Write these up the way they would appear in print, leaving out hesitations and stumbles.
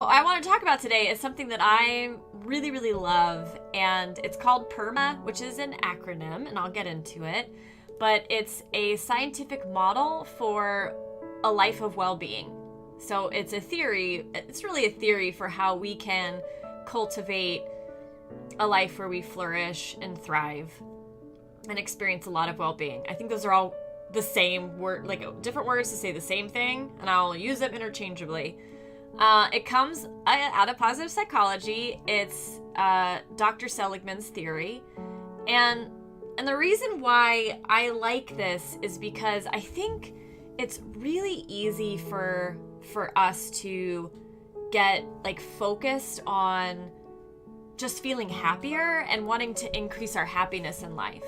What I want to talk about today is something that I really, really love, and it's called PERMA, which is an acronym, and I'll get into it. But it's a scientific model for a life of well-being. So it's a theory, it's really a theory for how we can cultivate a life where we flourish and thrive and experience a lot of well-being. I think those are all the same word, like different words to say the same thing, and I'll use them interchangeably. It comes out of positive psychology. It's Dr. Seligman's theory, and the reason why I like this is because I think it's really easy for us to get like focused on just feeling happier and wanting to increase our happiness in life.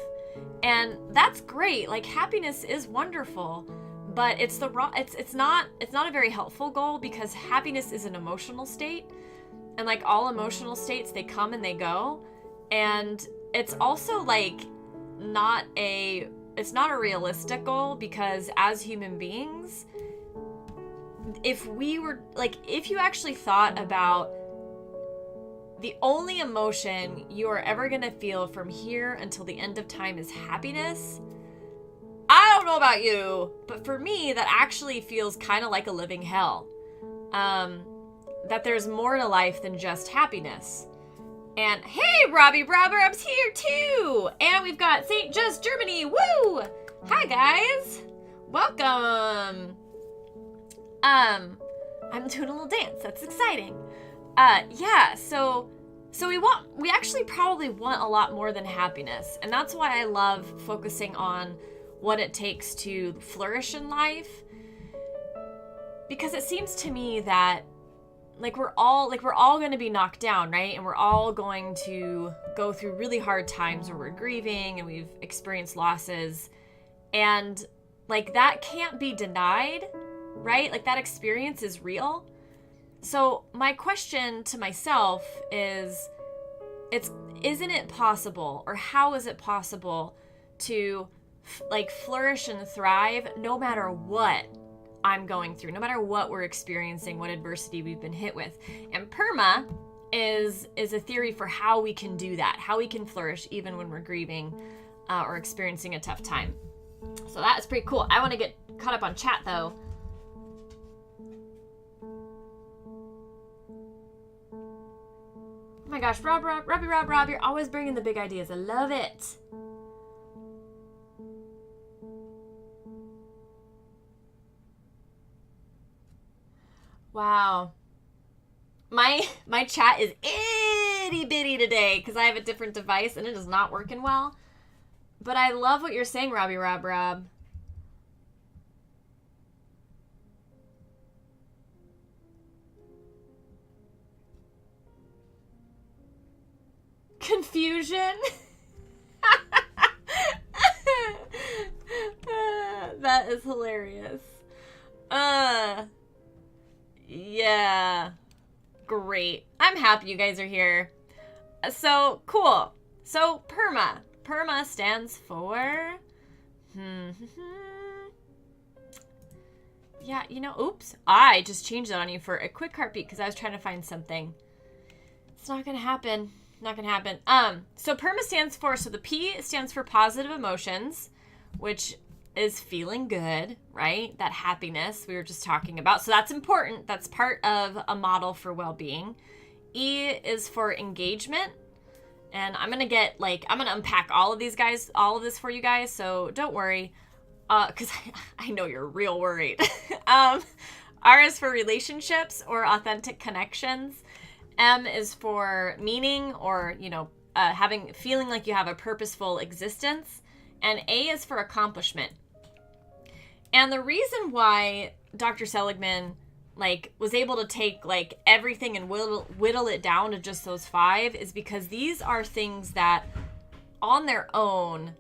And that's great. Like, happiness is wonderful, but it's not a very helpful goal, because happiness is an emotional state, and like all emotional states, they come and they go. And it's also like it's not a realistic goal, because as human beings, if you actually thought about the only emotion you are ever going to feel from here until the end of time is happiness, I don't know about you, but for me, that actually feels kind of like a living hell. That there's more to life than just happiness. And hey, Robbie Roberts here too! And we've got St. Just Germany, woo! Hi guys! Welcome! I'm doing a little dance, that's exciting. So we actually probably want a lot more than happiness. And that's why I love focusing on what it takes to flourish in life. Because it seems to me that we're all going to be knocked down, right? And we're all going to go through really hard times where we're grieving and we've experienced losses. And like, that can't be denied, right? Like, that experience is real. So my question to myself is, isn't it possible, or how is it possible to flourish and thrive no matter what I'm going through, no matter what we're experiencing, what adversity we've been hit with? And PERMA is a theory for how we can do that, how we can flourish even when we're grieving or experiencing a tough time. So that is pretty cool. I want to get caught up on chat though. Oh my gosh, Rob, you're always bringing the big ideas. I love it. Wow. My chat is itty bitty today because I have a different device and it is not working well. But I love what you're saying, Rob. Confusion. That is hilarious. Yeah. Great. I'm happy you guys are here. So, cool. So, PERMA. PERMA stands for... Yeah, oops. I just changed it on you for a quick heartbeat because I was trying to find something. It's not gonna happen. So PERMA stands for, so the P stands for positive emotions, which is feeling good, right? That happiness we were just talking about. So that's important. That's part of a model for well-being. E is for engagement. And I'm going to unpack all of this for you guys. So don't worry. Cause I know you're real worried. R is for relationships or authentic connections. M is for meaning, or, feeling like you have a purposeful existence. And A is for accomplishment. And the reason why Dr. Seligman was able to take everything and whittle it down to just those 5 is because these are things that on their own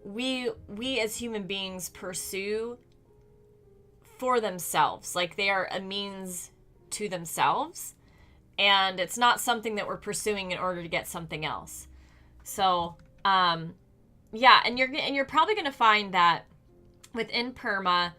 we as human beings pursue for themselves. Like, they are a means to themselves, and it's not something that we're pursuing in order to get something else. So yeah, and you're probably going to find that within PERMA,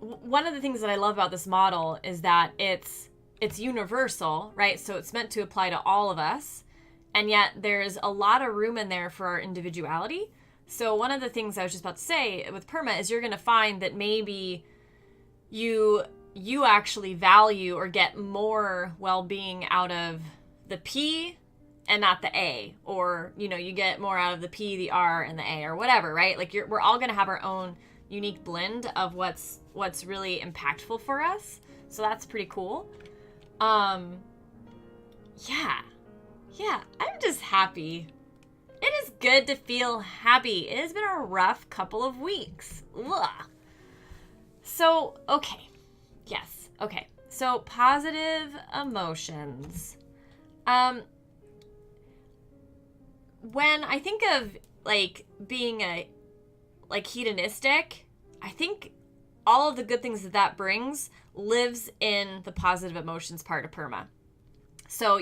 one of the things that I love about this model is that it's universal, right? So it's meant to apply to all of us. And yet there's a lot of room in there for our individuality. So one of the things I was just about to say with PERMA is you're going to find that maybe you actually value or get more well-being out of the P and not the A, or, you know, you get more out of the P, the R, and the A, or whatever, right? Like we're all going to have our own unique blend of what's really impactful for us. So that's pretty cool. Yeah, I'm just happy. It is good to feel happy. It has been a rough couple of weeks. Ugh. So, okay. Yes. Okay. So, positive emotions. When I think of, like, being hedonistic, I think all of the good things that brings lives in the positive emotions part of PERMA. So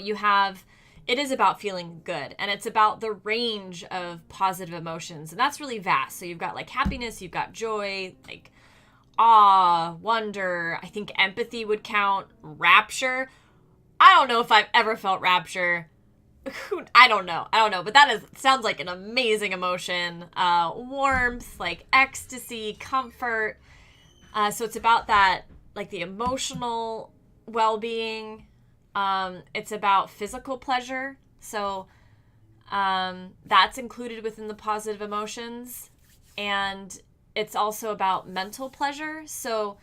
it is about feeling good, and it's about the range of positive emotions, and that's really vast. So you've got like happiness, you've got joy, like awe, wonder. I think empathy would count, rapture. I don't know if I've ever felt rapture. I don't know, but sounds like an amazing emotion. Warmth, like ecstasy, comfort. So it's about that, like the emotional well-being. It's about physical pleasure. So that's included within the positive emotions. And it's also about mental pleasure. So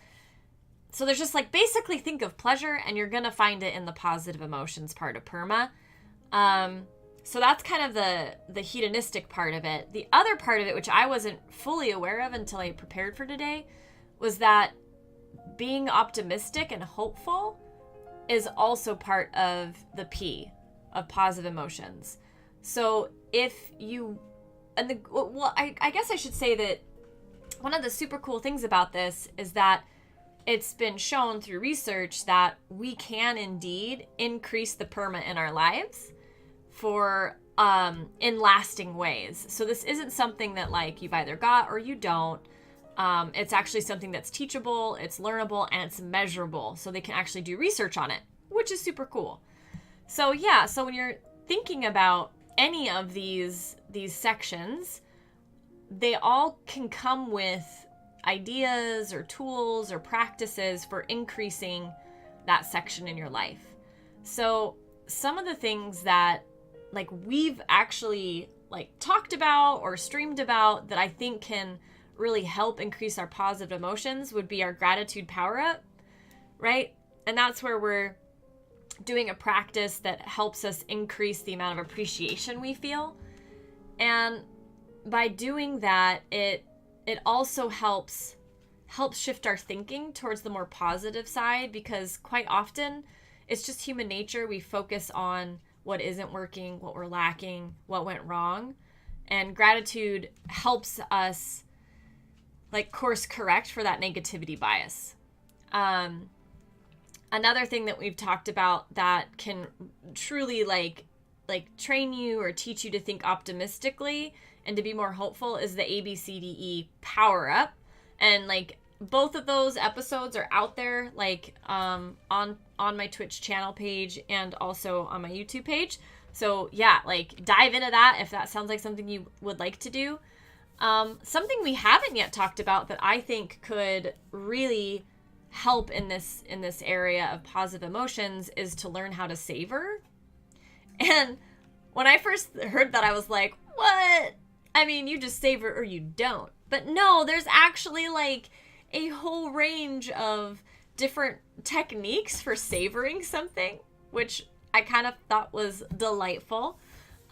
there's just like, basically think of pleasure and you're going to find it in the positive emotions part of PERMA. So that's kind of the hedonistic part of it. The other part of it, which I wasn't fully aware of until I prepared for today, was that being optimistic and hopeful is also part of the P of positive emotions. So if you, I guess I should say that one of the super cool things about this is that it's been shown through research that we can indeed increase the PERMA in our lives for in lasting ways. So this isn't something that like you've either got or you don't. It's actually something that's teachable, it's learnable, and it's measurable. So they can actually do research on it, which is super cool. So yeah, so when you're thinking about any of these sections, they all can come with ideas or tools or practices for increasing that section in your life. So some of the things that like we've actually like talked about or streamed about that I think can really help increase our positive emotions would be our gratitude power up, right? And that's where we're doing a practice that helps us increase the amount of appreciation we feel. And by doing that, it also helps shift our thinking towards the more positive side, because quite often it's just human nature. We focus on what isn't working, what we're lacking, what went wrong. And gratitude helps us like course correct for that negativity bias. Another thing that we've talked about that can truly like train you or teach you to think optimistically and to be more hopeful is the ABCDE power up. And like both of those episodes are out there, like on my Twitch channel page and also on my YouTube page. So yeah, like dive into that if that sounds like something you would like to do. Something we haven't yet talked about that I think could really help in this area of positive emotions is to learn how to savor. And when I first heard that, I was like, what? I mean, you just savor or you don't. But no, there's actually like a whole range of different techniques for savoring something, which I kind of thought was delightful.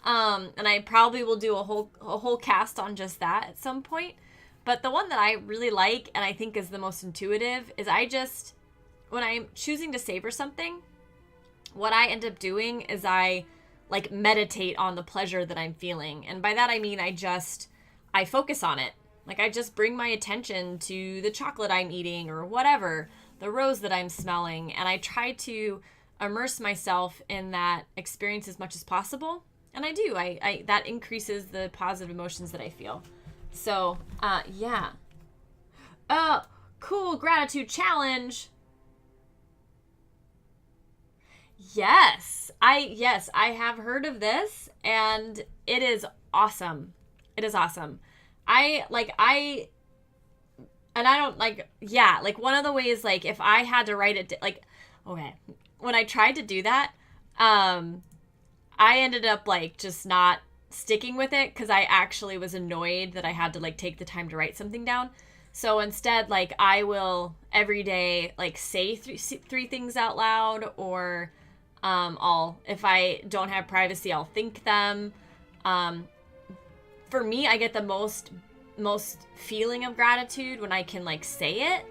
And I probably will do a whole cast on just that at some point. But the one that I really like and I think is the most intuitive is when I'm choosing to savor something, what I end up doing is I like meditate on the pleasure that I'm feeling. And by that I mean I focus on it. Like I just bring my attention to the chocolate I'm eating or whatever, the rose that I'm smelling, and I try to immerse myself in that experience as much as possible. And I do. I that increases the positive emotions that I feel. So, yeah. Cool, gratitude challenge. Yes, I have heard of this, and it is awesome. It is awesome. And I don't like, yeah, like one of the ways, like if I had to write it, like, okay, when I tried to do that, I ended up like just not sticking with it because I actually was annoyed that I had to like take the time to write something down. So instead, like I will every day like say three things out loud, or I'll, if I don't have privacy, I'll think them. For me, I get the most feeling of gratitude when I can like say it.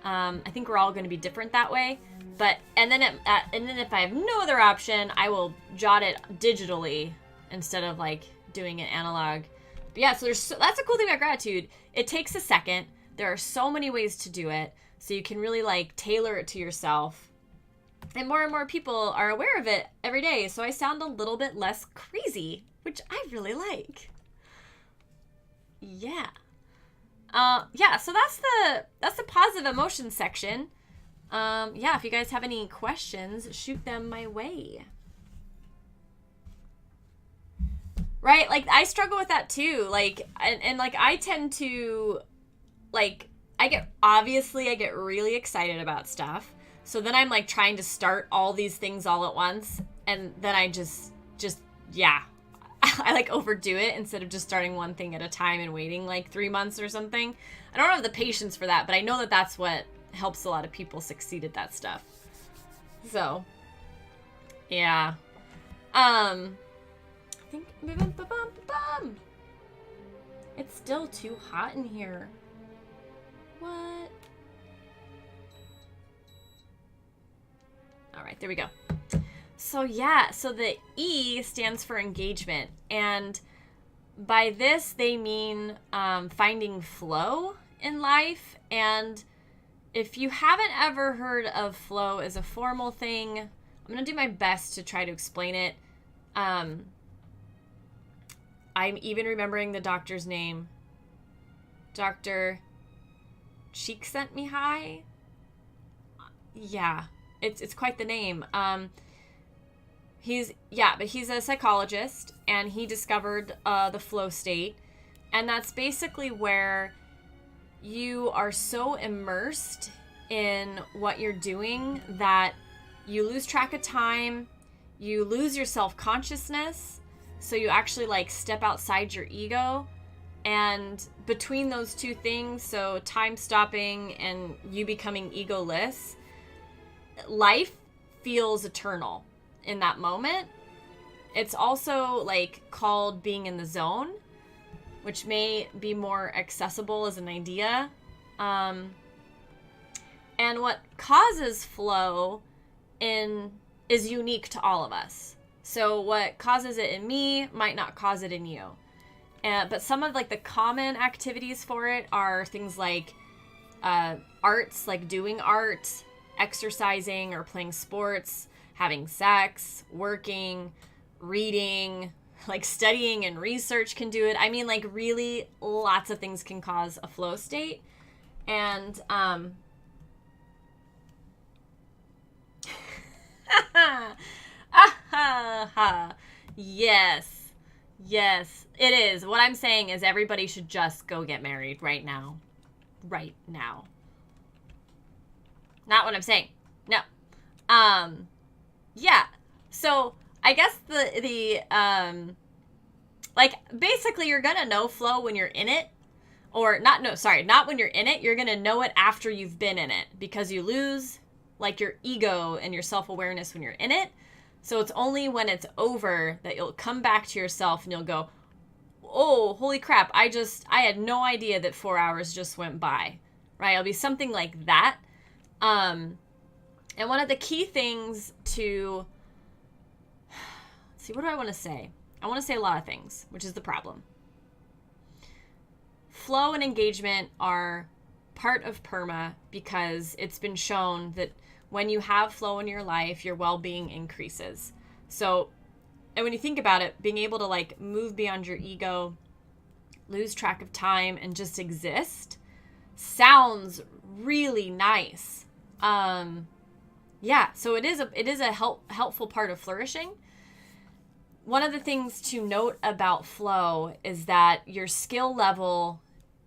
I think we're all going to be different that way. But and then if I have no other option, I will jot it digitally instead of like doing it analog. But yeah, so that's a cool thing about gratitude. It takes a second. There are so many ways to do it, so you can really like tailor it to yourself. And more people are aware of it every day, so I sound a little bit less crazy, which I really like. Yeah. Yeah, so that's the positive emotions section. Yeah, if you guys have any questions, shoot them my way. Right? Like, I struggle with that too. Like, and like, I tend to, like, I get really excited about stuff. So then I'm like trying to start all these things all at once. And then I just, yeah. I like overdo it instead of just starting one thing at a time and waiting like 3 months or something. I don't have the patience for that, but I know that that's what helps a lot of people succeed at that stuff. So, yeah. I think it's still too hot in here. What? All right, there we go. So yeah, so the E stands for engagement, and by this they mean finding flow in life. And if you haven't ever heard of flow as a formal thing, I'm gonna do my best to try to explain it. I'm even remembering the doctor's name. Dr. Csikszentmihalyi. Yeah, it's quite the name. He's a psychologist, and he discovered the flow state, and that's basically where you are so immersed in what you're doing that you lose track of time, you lose your self-consciousness, so you actually like step outside your ego. And between those two things, so time stopping and you becoming egoless, life feels eternal in that moment. It's also like called being in the zone, which may be more accessible as an idea. And what causes flow is unique to all of us. So what causes it in me might not cause it in you. But some of like the common activities for it are things like arts, like doing art, exercising or playing sports, having sex, working, reading, like studying and research can do it. I mean, like really lots of things can cause a flow state. And yes, it is. What I'm saying is everybody should just go get married right now. Right now. Not what I'm saying. No. Yeah. So I guess the like basically you're gonna know flow when you're in it, or not when you're in it. You're gonna know it after you've been in it, because you lose like your ego and your self-awareness when you're in it. So it's only when it's over that you'll come back to yourself and you'll go, oh, holy crap, I had no idea that 4 hours just went by, right? It'll be something like that. And one of the key things to, let's see, what do I want to say? I want to say a lot of things, which is the problem. Flow and engagement are part of PERMA because it's been shown that when you have flow in your life, your well-being increases. So, and when you think about it, being able to like move beyond your ego, lose track of time, and just exist, sounds really nice. Yeah, so it is a helpful part of flourishing. One of the things to note about flow is that your skill level,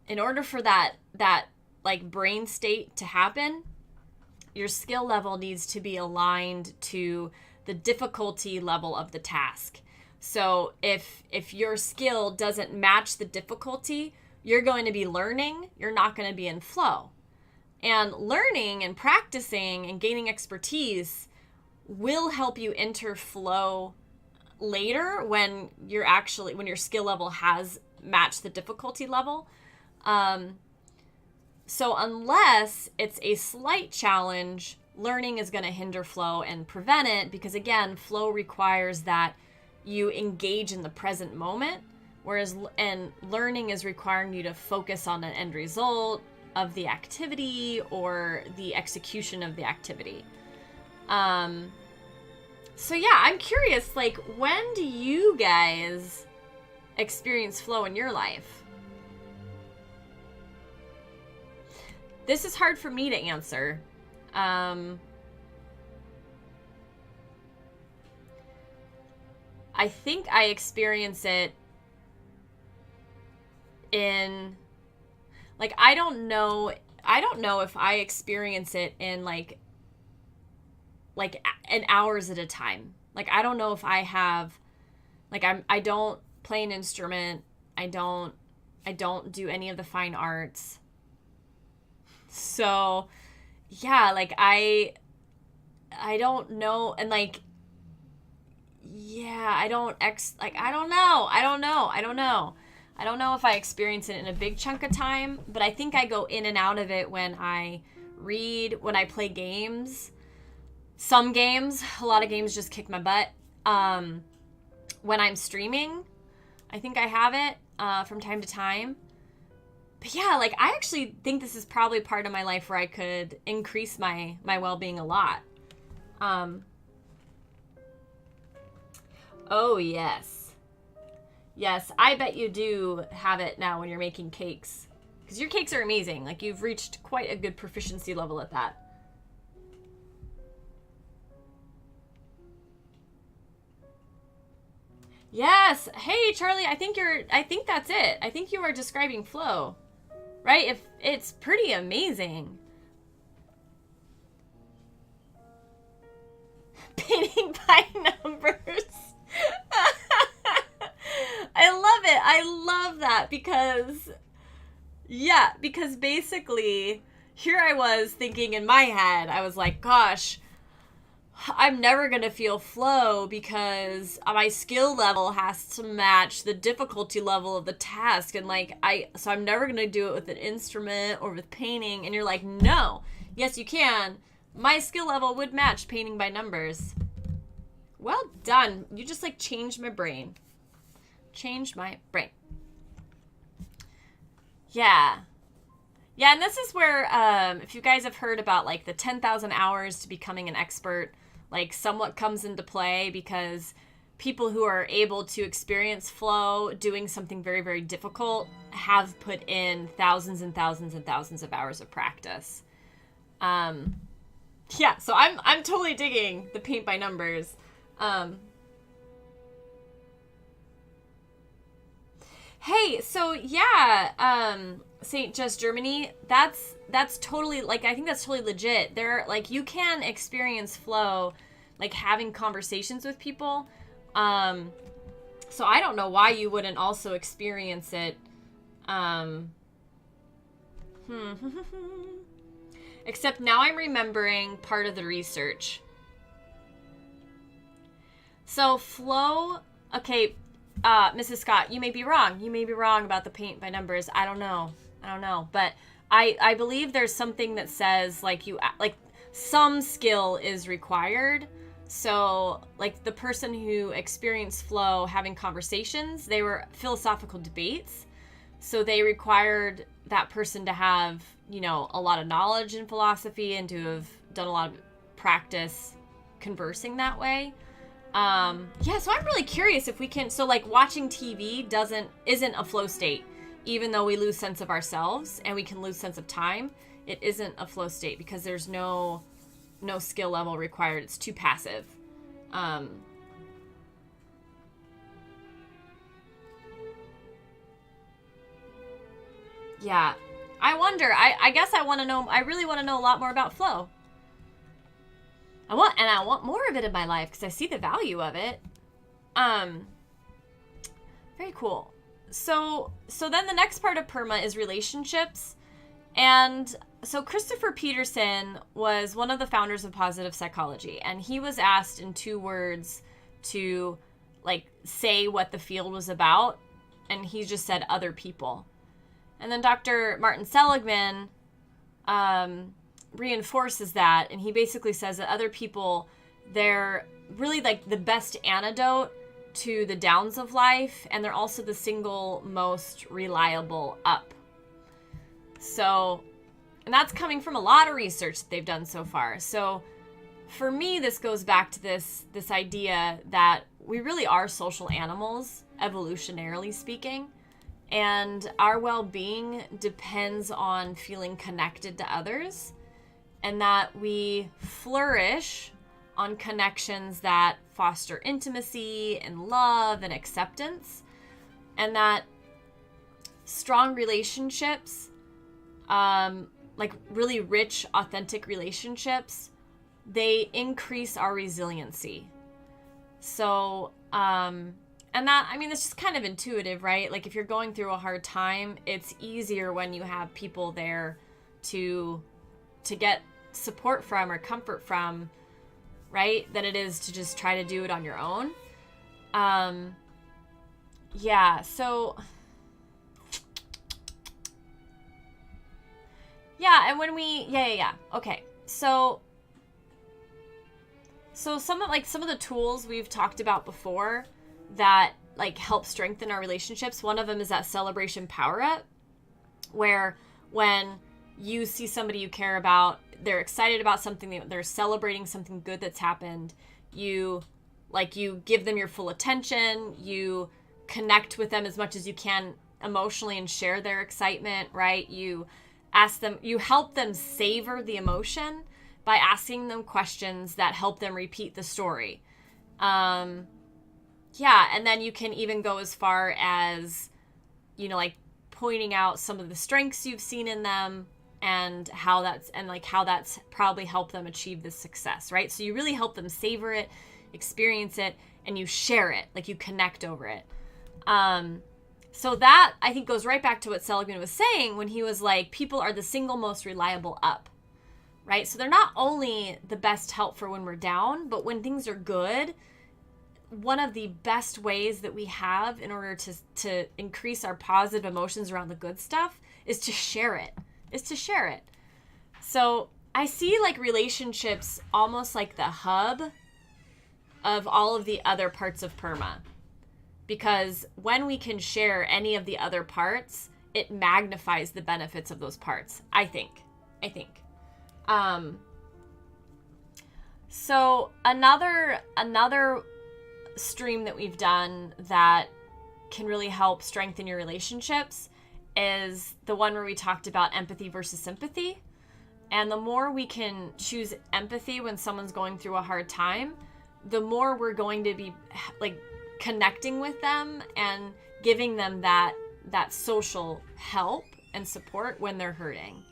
in order for that like brain state to happen, your skill level needs to be aligned to the difficulty level of the task. So if your skill doesn't match the difficulty, you're going to be learning, you're not going to be in flow. And learning and practicing and gaining expertise will help you enter flow later when your skill level has matched the difficulty level. So unless it's a slight challenge, learning is going to hinder flow and prevent it, because again, flow requires that you engage in the present moment, whereas learning is requiring you to focus on an end result of the activity or the execution of the activity. So yeah, I'm curious, like, when do you guys experience flow in your life? This is hard for me to answer. I think I experience it in, like, I don't know if I experience it in like in hours at a time. Like, I don't know if I have, like, I don't play an instrument. I don't do any of the fine arts. So yeah, like I don't know. And like, yeah, I don't know. I don't know if I experience it in a big chunk of time, but I think I go in and out of it when I read, when I play games. Some games, a lot of games just kick my butt. When I'm streaming, I think I have it from time to time. But yeah, like, I actually think this is probably part of my life where I could increase my well-being a lot. Oh, yes. Yes, I bet you do have it now when you're making cakes. Because your cakes are amazing. Like, you've reached quite a good proficiency level at that. Yes. Hey, Charlie, I think that's it. I think you are describing flow, right? If it's pretty amazing. Painting by numbers. I love it. I love that because basically here I was thinking in my head, I was like, gosh, I'm never going to feel flow because my skill level has to match the difficulty level of the task. And like, so I'm never going to do it with an instrument or with painting. And you're like, no, yes, you can. My skill level would match painting by numbers. Well done. You just like changed my brain. Changed my brain. Yeah. Yeah, and this is where, if you guys have heard about like the 10,000 hours to becoming an expert, like somewhat comes into play, because people who are able to experience flow doing something very, very difficult have put in thousands and thousands and thousands of hours of practice. Yeah, so I'm totally digging the paint by numbers. Hey, so yeah, St. Just Germany, that's totally, like, I think that's totally legit. There, like, you can experience flow, like, having conversations with people. So I don't know why you wouldn't also experience it. Except now I'm remembering part of the research. So flow, okay, Mrs. Scott, you may be wrong. You may be wrong about the paint by numbers. I don't know. But I believe there's something that says, like, some skill is required. So, like, the person who experienced flow having conversations, they were philosophical debates. So they required that person to have, you know, a lot of knowledge in philosophy and to have done a lot of practice conversing that way. Yeah, so I'm really curious if we can, so like watching TV isn't a flow state. even though we lose sense of ourselves and we can lose sense of time, it isn't a flow state because there's no skill level required. It's too passive. Yeah. I wonder. I guess I want to know. I really want to know a lot more about flow. I want more of it in my life because I see the value of it. Very cool. So then the next part of PERMA is relationships. And so Christopher Peterson was one of the founders of positive psychology, and he was asked in 2 words to like say what the field was about, and he just said other people. And then Dr. Martin Seligman reinforces that, and he basically says that other people, they're really like the best antidote to the downs of life, and they're also the single most reliable up. So, and that's coming from a lot of research that they've done so far. So for me, this goes back to this idea that we really are social animals, evolutionarily speaking, and our well-being depends on feeling connected to others, and that we flourish on connections that foster intimacy and love and acceptance, and that strong relationships, like really rich, authentic relationships, they increase our resiliency. So, and that, I mean, it's just kind of intuitive, right? Like if you're going through a hard time, it's easier when you have people there to get support from or comfort from, right? Than it is to just try to do it on your own. Yeah, so yeah, and when we okay. So some of the tools we've talked about before that like help strengthen our relationships, one of them is that celebration power up, where when you see somebody you care about, they're excited about something, they're celebrating something good that's happened, you give them your full attention, you connect with them as much as you can emotionally and share their excitement, right? You help them savor the emotion by asking them questions that help them repeat the story. Yeah, and then you can even go as far as, like pointing out some of the strengths you've seen in them and how that's probably helped them achieve this success, right? So you really help them savor it, experience it, and you share it, like you connect over it. So that, I think, goes right back to what Seligman was saying when he was like, people are the single most reliable up, right? So they're not only the best help for when we're down, but when things are good, one of the best ways that we have in order to increase our positive emotions around the good stuff is to share it. So I see like relationships almost like the hub of all of the other parts of PERMA. Because when we can share any of the other parts, it magnifies the benefits of those parts, I think. So another stream that we've done that can really help strengthen your relationships is the one where we talked about empathy versus sympathy. And the more we can choose empathy when someone's going through a hard time, the more we're going to be like connecting with them and giving them that social help and support when they're hurting.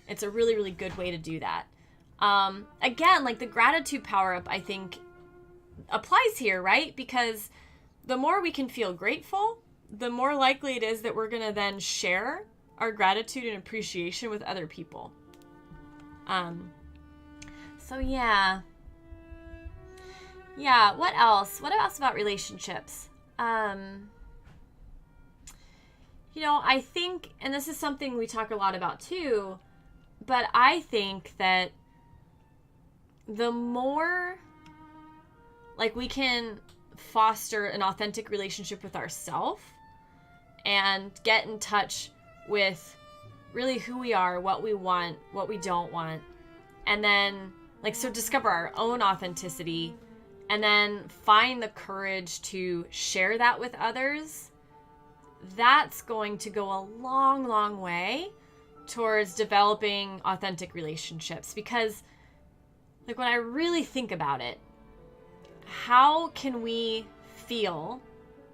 It's a really, really good way to do that. Again, like the gratitude power up, I think applies here, right? Because the more we can feel grateful, the more likely it is that we're going to then share our gratitude and appreciation with other people. So yeah, what else about relationships? I think, and this is something we talk a lot about too, but I think that the more like we can foster an authentic relationship with ourselves and get in touch with really who we are, what we want, what we don't want, and then discover our own authenticity, and then find the courage to share that with others, that's going to go a long, long way towards developing authentic relationships. Because like when I really think about it, how can we feel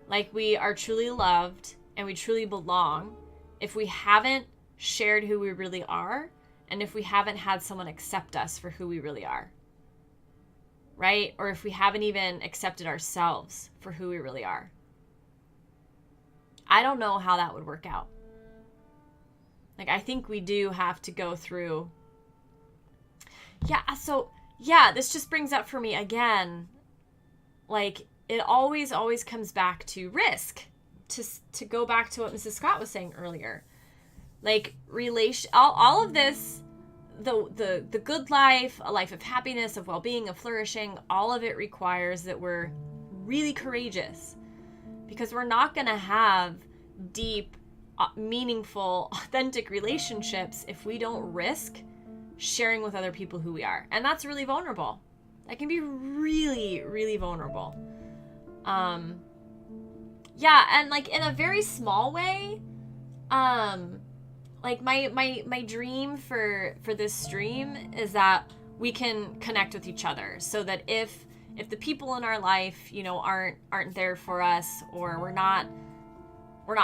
like we are truly loved and we truly belong if we haven't shared who we really are, and if we haven't had someone accept us for who we really are, right? Or if we haven't even accepted ourselves for who we really are? I don't know how that would work out. Like, I think we do have to go through. This just brings up for me again, like, it always comes back to risk. To go back to what Mrs. Scott was saying earlier. Like, all of this, the good life, a life of happiness, of well-being, of flourishing, all of it requires that we're really courageous. Because we're not going to have deep, meaningful, authentic relationships if we don't risk sharing with other people who we are. And that's really vulnerable. That can be really, really vulnerable. And like in a very small way, like my dream for this stream is that we can connect with each other, so that if the people in our life, you know, aren't there for us, or we're not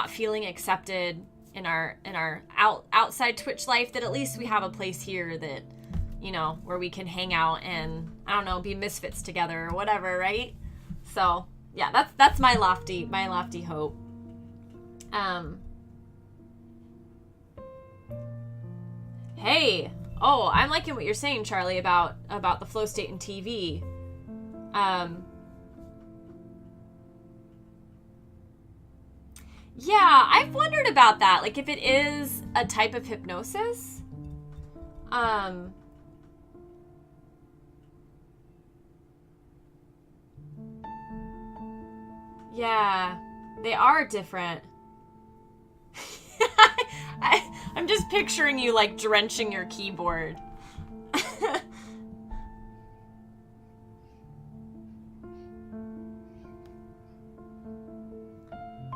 feeling accepted in our outside Twitch life, that at least we have a place here that, you know, where we can hang out and, I don't know, be misfits together or whatever, right? So yeah, that's my lofty hope. Hey, I'm liking what you're saying, Charlie, about the flow state in TV. Yeah, I've wondered about that. Like, if it is a type of hypnosis. Yeah, they are different. I'm just picturing you, like, drenching your keyboard.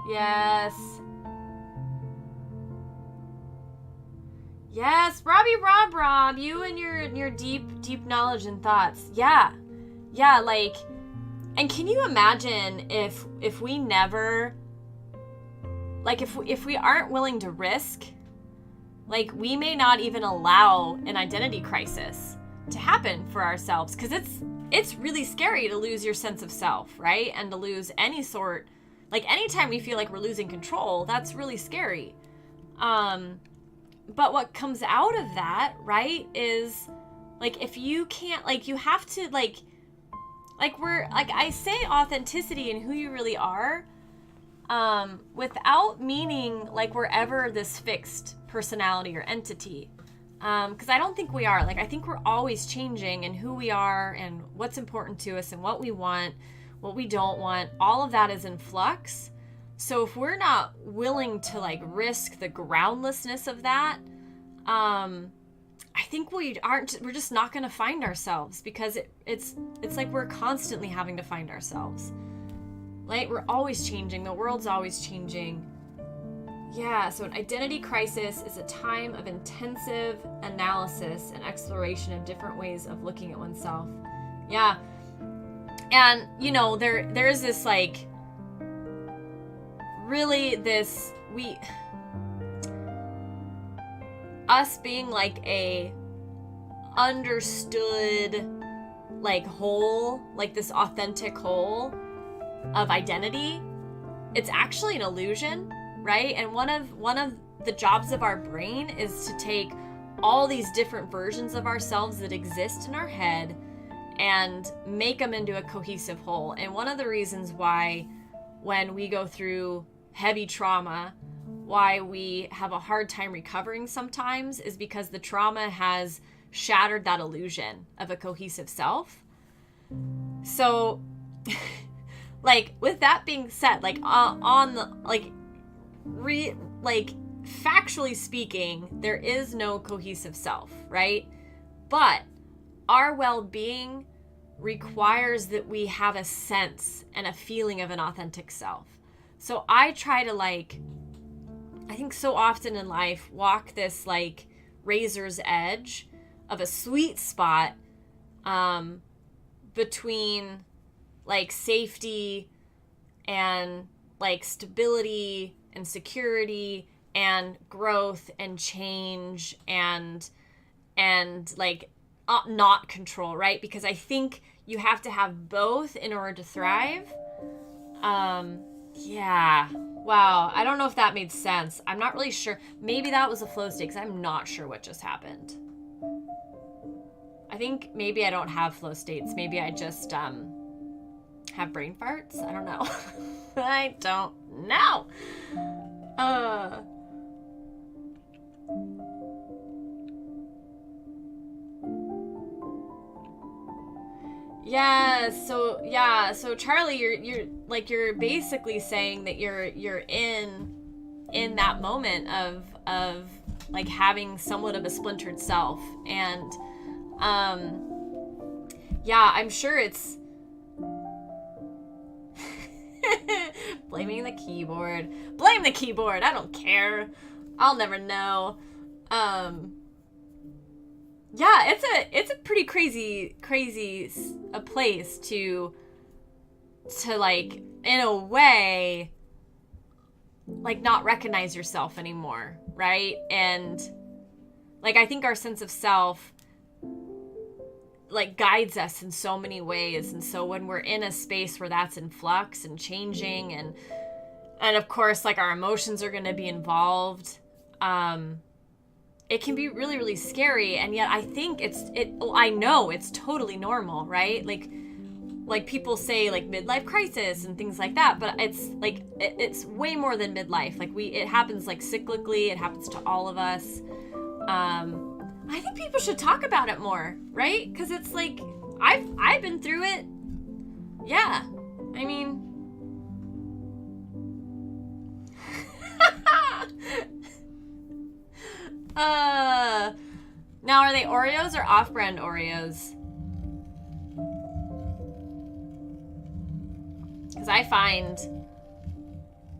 Yes. Yes, Rob, you and your deep knowledge and thoughts. Yeah, like, and can you imagine if we never, like, if we aren't willing to risk, like, we may not even allow an identity crisis to happen for ourselves, because it's really scary to lose your sense of self, right? And to lose any sort, like, anytime we feel like we're losing control, that's really scary. But what comes out of that, right, is, like, if you can't, like, you have to, like I say authenticity and who you really are, without meaning like we're ever this fixed personality or entity. Because I don't think we are. Like, I think we're always changing in who we are and what's important to us and what we want, what we don't want. All of that is in flux. So if we're not willing to, like, risk the groundlessness of that, I think we're just not going to find ourselves, because it's like we're constantly having to find ourselves. Like, we're always changing. The world's always changing. Yeah, so an identity crisis is a time of intensive analysis and exploration of different ways of looking at oneself. Yeah. And, you know, there's this, like, really this, us being like a understood, like, whole, like this authentic whole of identity, it's actually an illusion, right? And one of the jobs of our brain is to take all these different versions of ourselves that exist in our head and make them into a cohesive whole. And one of the reasons why, when we go through heavy trauma, why we have a hard time recovering sometimes, is because the trauma has shattered that illusion of a cohesive self. So like, with that being said, like, on the, like, factually speaking, there is no cohesive self, right? But our well-being requires that we have a sense and a feeling of an authentic self. So I try to, like, I think so often in life, walk this like razor's edge of a sweet spot between like safety and like stability and security and growth and change and like not control, right? Because I think you have to have both in order to thrive. Yeah. Wow. I don't know if that made sense. I'm not really sure. Maybe that was a flow state because I'm not sure what just happened. I think maybe I don't have flow states. Maybe I just have brain farts. I don't know. I don't know. So Charlie, you're basically saying that you're in that moment of like having somewhat of a splintered self, and I'm sure it's blaming the keyboard. Blame the keyboard. I don't care. I'll never know. It's a pretty crazy a place to like, in a way, like not recognize yourself anymore, right? And like I think our sense of self like guides us in so many ways, and so when we're in a space where that's in flux and changing, and of course like our emotions are going to be involved, it can be really, really scary. And yet I think I know it's totally normal, right? Like people say like midlife crisis and things like that, but it's like it's way more than midlife. Like it happens like cyclically. It happens to all of us. I think people should talk about it more, right? Because it's like I've been through it. Yeah, I mean. Now are they Oreos or off-brand Oreos? Because I find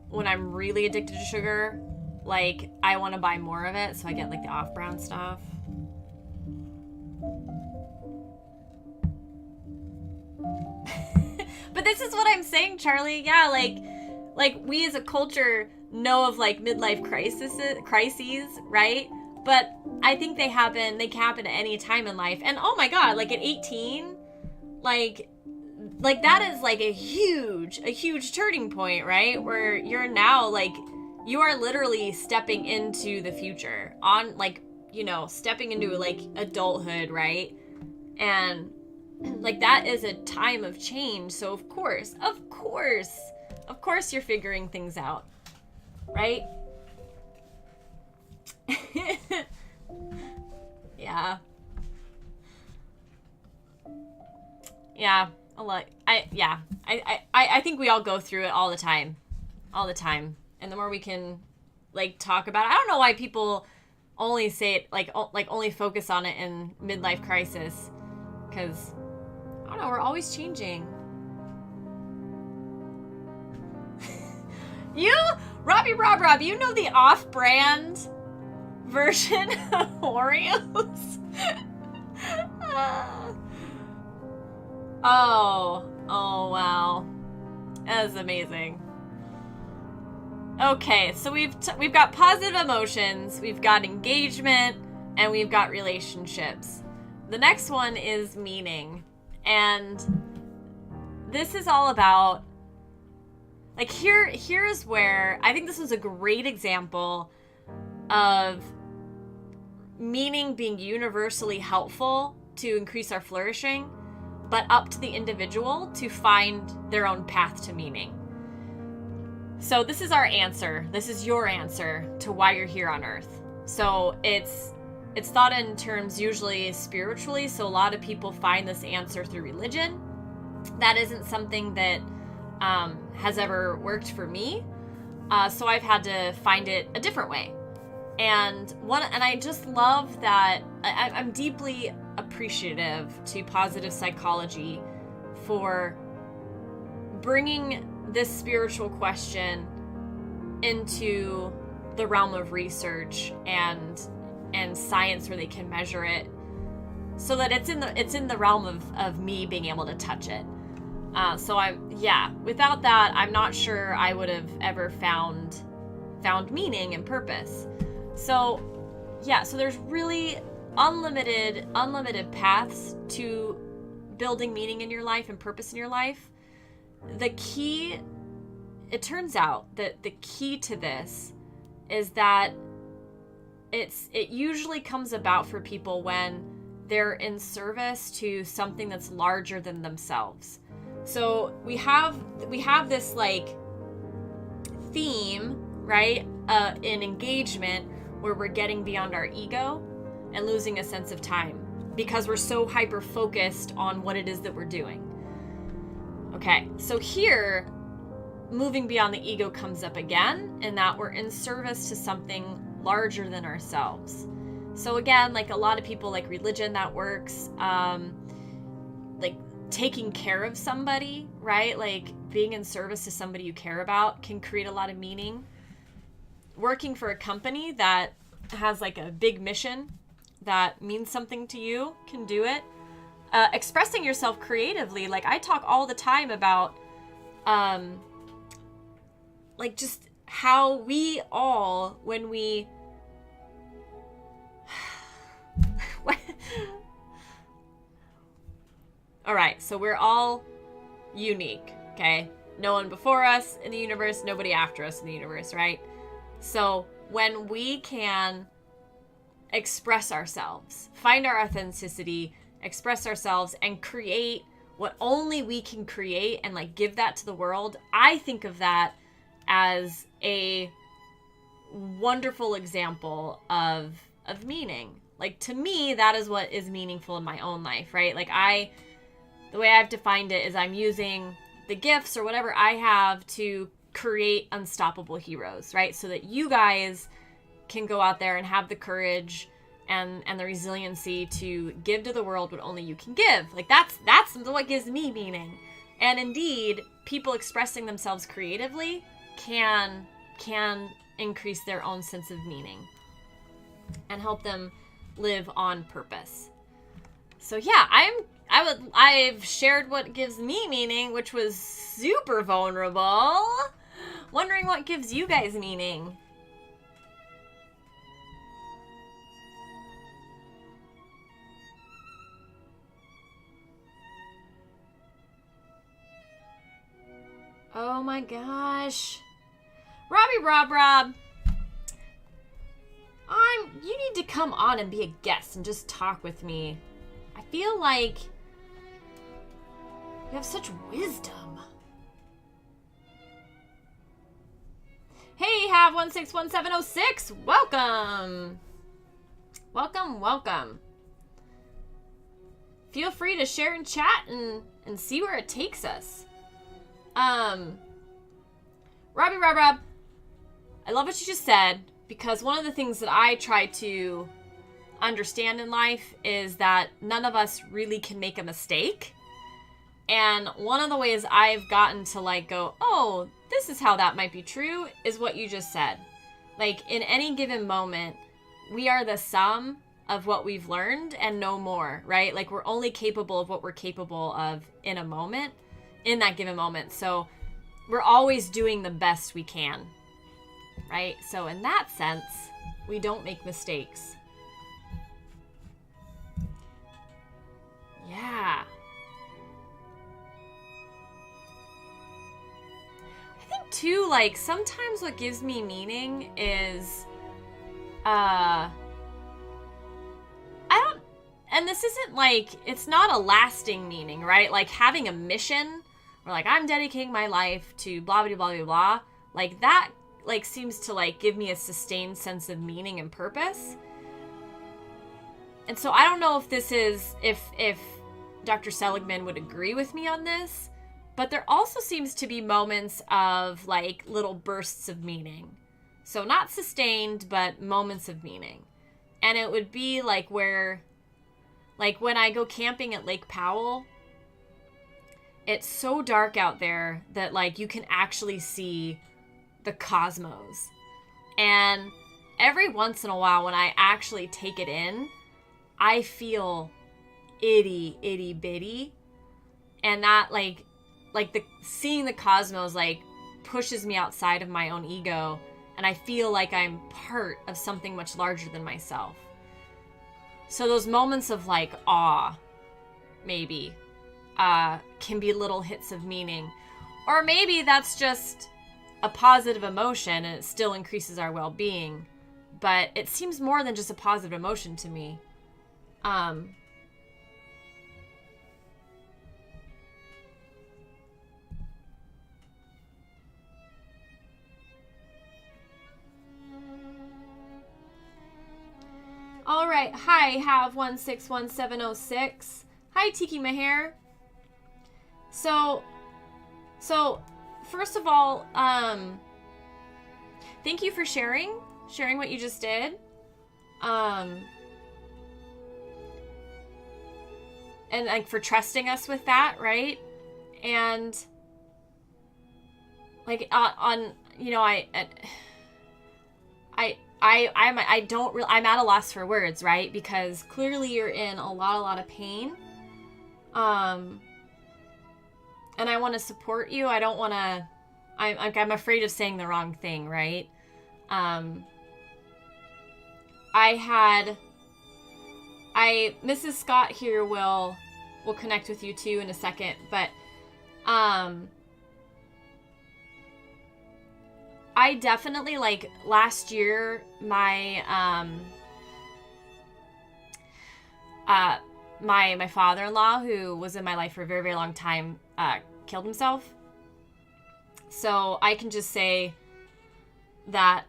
when I'm really addicted to sugar, like I want to buy more of it, so I get like the off-brand stuff. But this is what I'm saying, Charlie. Yeah, like we as a culture know of like midlife crises, right? But I think they can happen at any time in life. And oh my God, like at 18, like that is like a huge turning point, right? Where you're now like, you are literally stepping into the future on like, stepping into like adulthood, right? And like that is a time of change. So of course you're figuring things out, right? Yeah. I think we all go through it all the time. And the more we can like talk about it, I don't know why people only say it like only focus on it in midlife crisis, because I don't know, we're always changing. Rob, you know the off-brand version of Oreos? Oh wow, that is amazing. Okay, so we've got positive emotions, we've got engagement, and we've got relationships. The next one is meaning, and this is all about like here is where I think this was a great example of meaning being universally helpful to increase our flourishing, but up to the individual to find their own path to meaning. So this is our answer. This is your answer to why you're here on earth. So it's thought in terms usually spiritually. So a lot of people find this answer through religion. That isn't something that has ever worked for me. So I've had to find it a different way. And I just love that I'm deeply appreciative to positive psychology for bringing this spiritual question into the realm of research and science where they can measure it, so that it's in the realm of me being able to touch it. Without that, I'm not sure I would have ever found meaning and purpose. So there's really unlimited paths to building meaning in your life and purpose in your life. It turns out that the key to this is that it usually comes about for people when they're in service to something that's larger than themselves. So we have this like theme, right, in engagement, where we're getting beyond our ego and losing a sense of time because we're so hyper focused on what it is that we're doing. Okay, so here, moving beyond the ego comes up again, in that we're in service to something larger than ourselves. So again, like a lot of people, like religion, that works. Like taking care of somebody, right? Like being in service to somebody you care about can create a lot of meaning. Working for a company that has like a big mission that means something to you can do it. Expressing yourself creatively, like I talk all the time about like just how we all, when we all right, so we're all unique, okay? No one before us in the universe, nobody after us in the universe, right? So when we can express ourselves, find our authenticity, express ourselves, and create what only we can create, and like give that to the world, I think of that as a wonderful example of meaning. Like to me, that is what is meaningful in my own life, right? Like the way I've defined it is I'm using the gifts or whatever I have to create unstoppable heroes, right? So that you guys can go out there and have the courage and the resiliency to give to the world what only you can give. Like that's what gives me meaning. And indeed, people expressing themselves creatively can increase their own sense of meaning and help them live on purpose. So yeah, I've shared what gives me meaning, which was super vulnerable. Wondering what gives you guys meaning. Oh my gosh. Rob. You need to come on and be a guest and just talk with me. I feel like you have such wisdom. Hey, have 161706. Welcome. Welcome. Feel free to share and chat and see where it takes us. Rob, I love what you just said, because one of the things that I try to understand in life is that none of us really can make a mistake. And one of the ways I've gotten to like go, oh, this is how that might be true, is what you just said. Like in any given moment, we are the sum of what we've learned and no more, right? Like we're only capable of what we're capable of in a moment, in that given moment. So we're always doing the best we can, right? So in that sense, we don't make mistakes. Yeah. I think too, like sometimes what gives me meaning is, and this isn't like, it's not a lasting meaning, right? Like having a mission, or like I'm dedicating my life to blah, blah, blah, blah, blah. Like that, like seems to like give me a sustained sense of meaning and purpose. And so I don't know if this is, if Dr. Seligman would agree with me on this, but there also seems to be moments of like little bursts of meaning. So not sustained, but moments of meaning. And it would be like where, like when I go camping at Lake Powell, it's so dark out there that like you can actually see the cosmos. And every once in a while when I actually take it in, I feel itty bitty. And that like the seeing the cosmos like pushes me outside of my own ego, and I feel like I'm part of something much larger than myself. So those moments of like awe maybe can be little hits of meaning. Or maybe that's just a positive emotion and it still increases our well-being. But it seems more than just a positive emotion to me. All right. Hi, have 161706. Hi, Tiki Meher. So first of all, thank you for sharing what you just did. And like for trusting us with that, right? And like on, you know, I'm at a loss for words, right? Because clearly you're in a lot of pain. And I want to support you. I don't want to, I'm afraid of saying the wrong thing, right? Mrs. Scott here will connect with you too in a second, but, I definitely, like, last year, my father-in-law, who was in my life for a very, very long time, killed himself. So I can just say that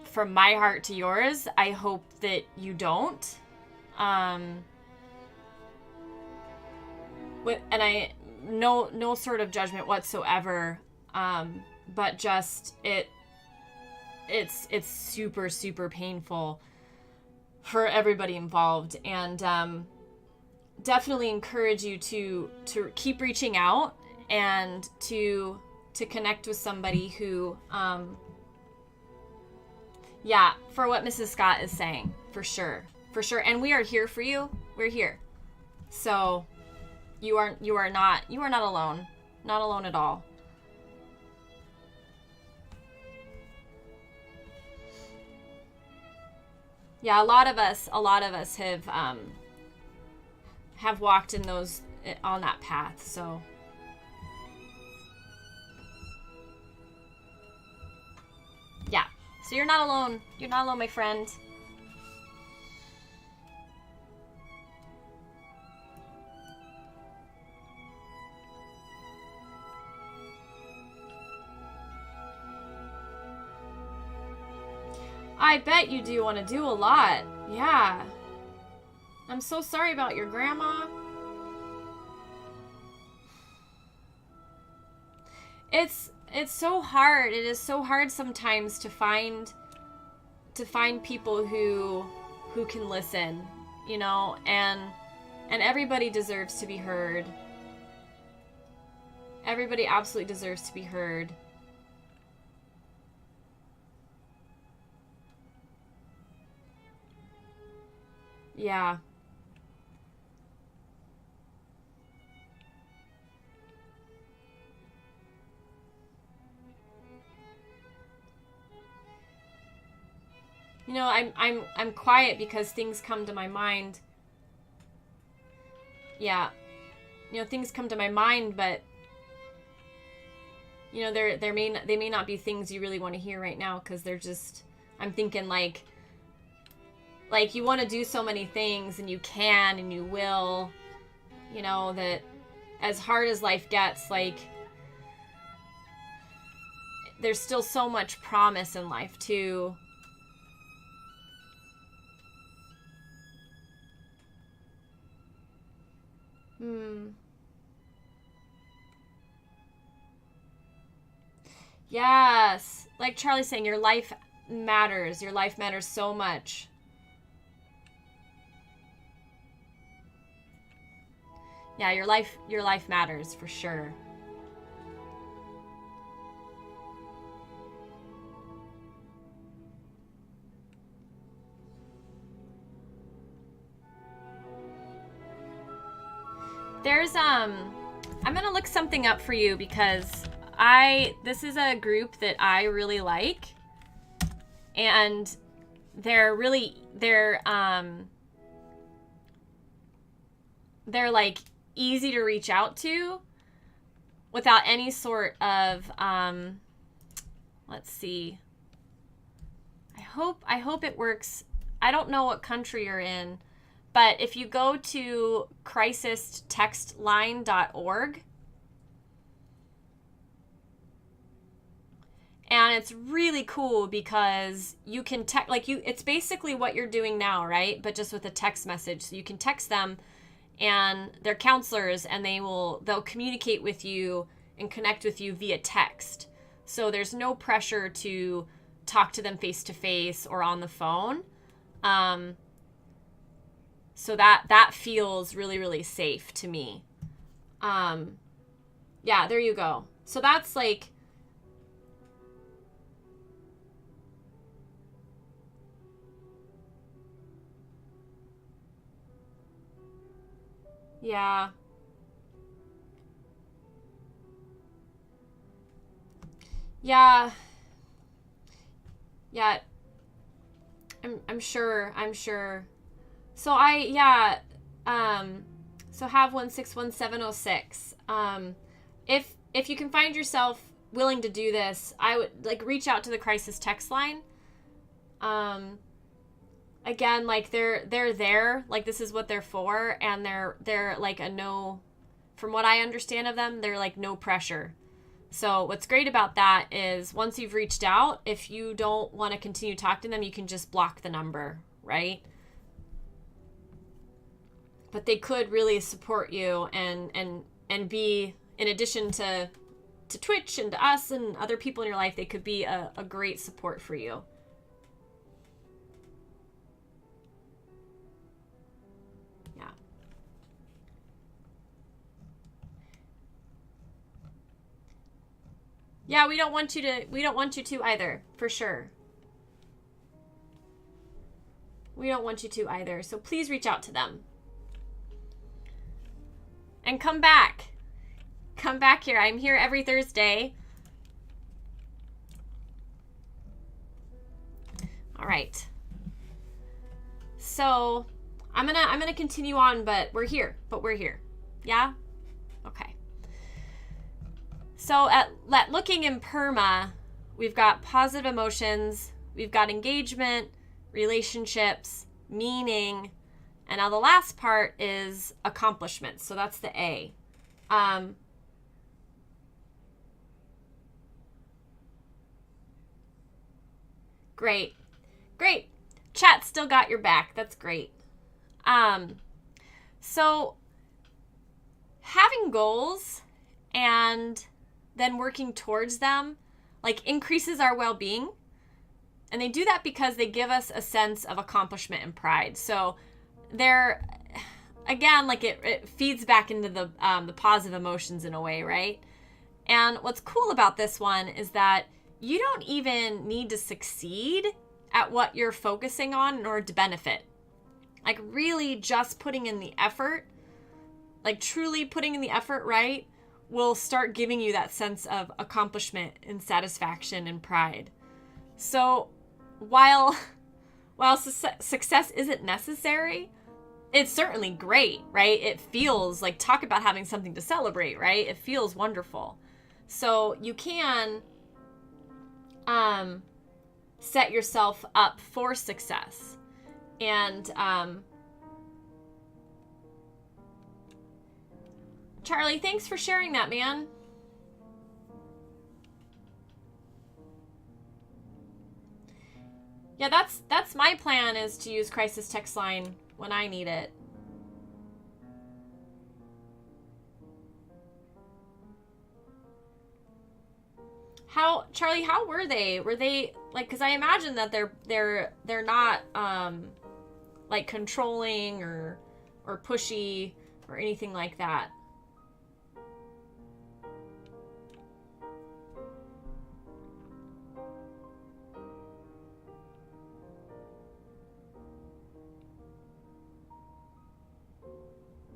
from my heart to yours, I hope that you don't. No sort of judgment whatsoever. But just it's super, super painful for everybody involved, and definitely encourage you to keep reaching out and to connect with somebody who for what Mrs. Scott is saying, for sure, and we are here for you. We're here, so you are not alone, not alone at all. Yeah, a lot of us have walked in on that path. So yeah, so you're not alone. You're not alone, my friend. I bet you do want to do a lot. Yeah. I'm so sorry about your grandma. It's so hard. It is so hard sometimes to find people who can listen, you know, and everybody deserves to be heard. Everybody absolutely deserves to be heard. Yeah. You know, I'm quiet because things come to my mind. Yeah. You know, things come to my mind, but you know, they may not be things you really want to hear right now, because they're just, I'm thinking like you want to do so many things, and you can and you will, you know, that as hard as life gets, like there's still so much promise in life too. Yes, like Charlie's saying, your life matters. Your life matters so much. Yeah, your life matters for sure. There's I'm gonna look something up for you because this is a group that I really like, and they're like easy to reach out to without any sort of let's see. I hope it works. I don't know what country you're in, but if you go to crisistextline.org, and it's really cool because you can it's basically what you're doing now, right? But just with a text message. So you can text them, and they're counselors, and they'll communicate with you and connect with you via text. So there's no pressure to talk to them face to face or on the phone. So that feels really, really safe to me. Yeah, there you go. So that's like, yeah. Yeah. Yeah. I'm sure. So so have 161-706. If you can find yourself willing to do this, I would like reach out to the crisis text line. Again, like they're there, like this is what they're for, and they're like from what I understand of them, they're like no pressure. So what's great about that is once you've reached out, if you don't want to continue talking to them, you can just block the number, right? But they could really support you and be, in addition to Twitch and to us and other people in your life, they could be a great support for you. Yeah. Yeah, we don't want you to either, for sure. We don't want you to either. So please reach out to them. And come back. Come back here. I'm here every Thursday. All right. So I'm gonna continue on, but we're here. Yeah? Okay. So at looking in PERMA, we've got positive emotions, we've got engagement, relationships, meaning, and now the last part is accomplishments. So that's the A. Great. Chat still got your back. That's great. So having goals and then working towards them like increases our well-being. And they do that because they give us a sense of accomplishment and pride. So they're, again, like it feeds back into the positive emotions in a way, right? And what's cool about this one is that you don't even need to succeed at what you're focusing on in order to benefit. Like really just putting in the effort, like truly putting in the effort, right, will start giving you that sense of accomplishment and satisfaction and pride. So while success isn't necessary, it's certainly great, right? It feels like, talk about having something to celebrate, right? It feels wonderful. So you can set yourself up for success. And Charlie, thanks for sharing that, man. Yeah, that's my plan, is to use crisis text line when I need it. Charlie, how were they? Were they like, cuz I imagine that they're not like controlling or pushy or anything like that.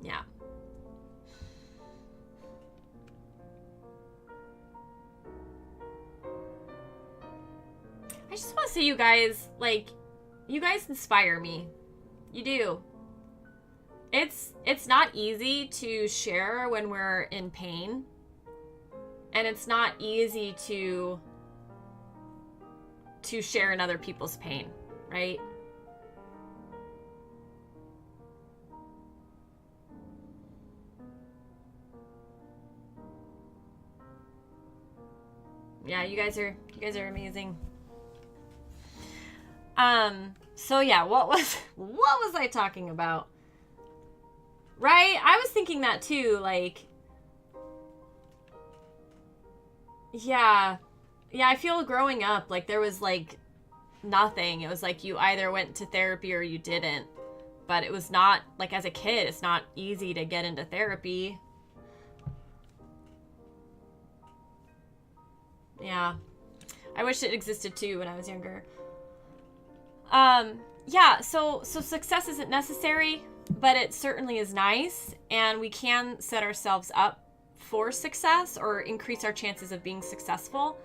Yeah. just want to say, you guys, like, you guys inspire me. You do. It's not easy to share when we're in pain. And it's not easy to share in other people's pain, right? Yeah, you guys are amazing. So yeah, what was I talking about? Right? I was thinking that too, like, yeah, I feel growing up, like, there was, like, nothing. It was like you either went to therapy or you didn't. But it was not, like, as a kid, it's not easy to get into therapy. Yeah. I wish it existed too when I was younger. Yeah, so success isn't necessary, but it certainly is nice, and we can set ourselves up for success or increase our chances of being successful.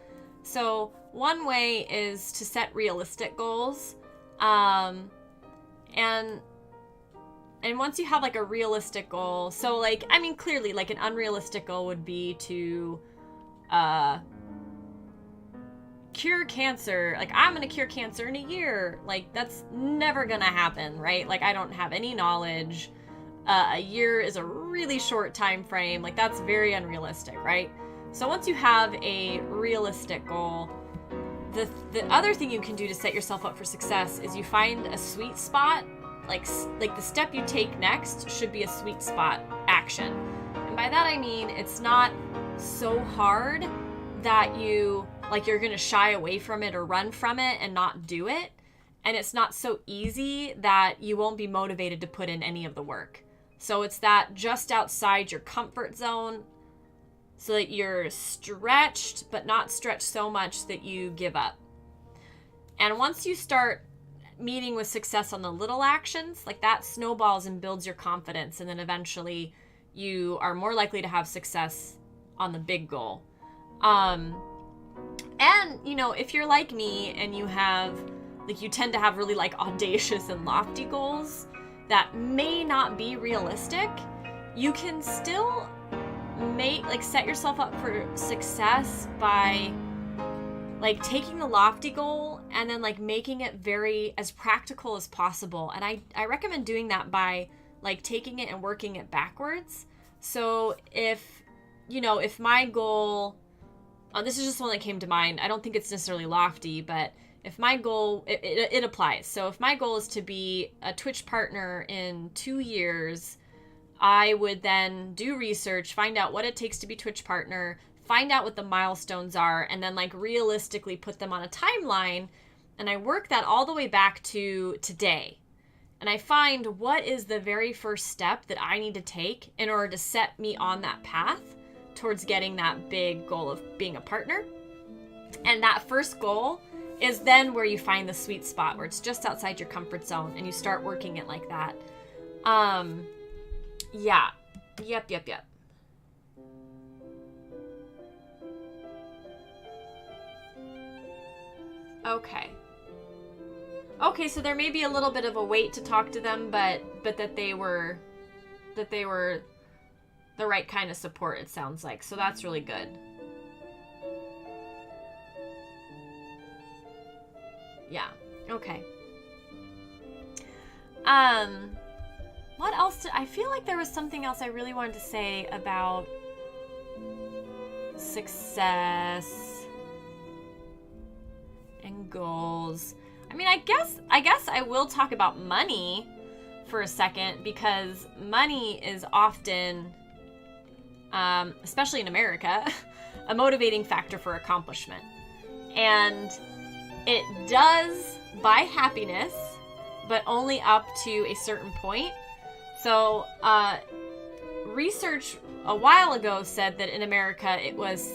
So one way is to set realistic goals. And once you have, like, a realistic goal, so, like, I mean, clearly, like, an unrealistic goal would be to cure cancer. Like, I'm gonna cure cancer in a year. Like, that's never gonna happen, right? Like, I don't have any knowledge. A year is a really short time frame. Like, that's very unrealistic, right? So once you have a realistic goal, the other thing you can do to set yourself up for success is you find a sweet spot. Like the step you take next should be a sweet spot action. And by that I mean it's not so hard that you're gonna shy away from it or run from it and not do it. And it's not so easy that you won't be motivated to put in any of the work. So it's that just outside your comfort zone, so that you're stretched, but not stretched so much that you give up. And once you start meeting with success on the little actions, like, that snowballs and builds your confidence, and then eventually you are more likely to have success on the big goal. And, you know, if you're like me and you tend to have really, like, audacious and lofty goals that may not be realistic, you can still set yourself up for success by, like, taking the lofty goal and then, like, making it very as practical as possible. And I recommend doing that by, like, taking it and working it backwards. So if my goal, this is just one that came to mind. I don't think it's necessarily lofty, but if my goal, it applies. So if my goal is to be a Twitch partner in 2 years, I would then do research, find out what it takes to be Twitch partner, find out what the milestones are, and then, like, realistically put them on a timeline. And I work that all the way back to today. And I find what is the very first step that I need to take in order to set me on that path towards getting that big goal of being a partner. And that first goal is then where you find the sweet spot, where it's just outside your comfort zone, and you start working it like that. Yeah. Yep. Okay, so there may be a little bit of a wait to talk to them, but that they were the right kind of support, it sounds like. So that's really good. Yeah. Okay. What else I feel like there was something else I really wanted to say about success and goals. I mean, I guess I will talk about money for a second, because money is often, especially in America, a motivating factor for accomplishment. And it does buy happiness, but only up to a certain point. So, research a while ago said that in America it was